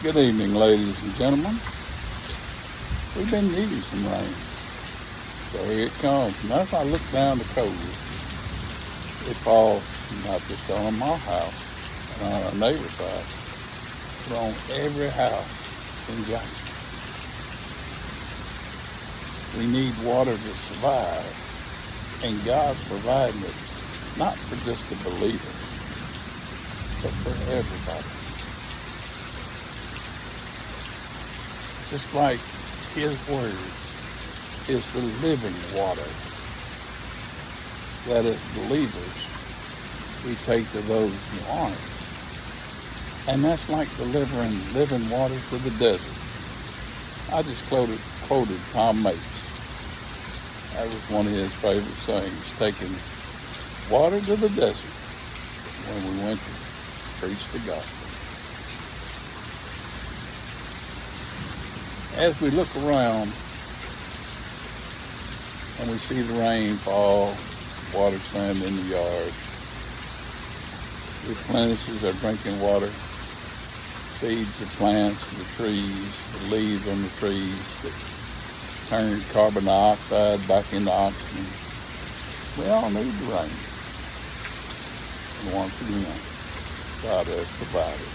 Good evening, ladies and gentlemen. We've been needing some rain. So here it comes. And as I look down the coast, it falls not just on my house and on our neighbor's house, but on every house in Jackson. We need water to survive, and God's providing it not for just the believer, but for everybody. Just like His Word is the living water that as believers we take to those who aren't. And that's like delivering living water to the desert. I just quoted Tom Mates. That was one of his favorite sayings, taking water to the desert when we went to preach the gospel. As we look around and we see the rain fall, water stand in the yard, replenishes our drinking water, feeds the plants, the trees, the leaves on the trees that turn carbon dioxide back into oxygen. We all need the rain. And once again, God has provided.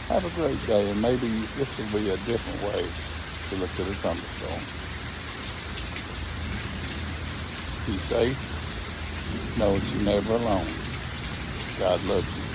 Have a great day, and maybe this will be a different way to look at a thunderstorm. Be safe. Know that you're never alone. God loves you.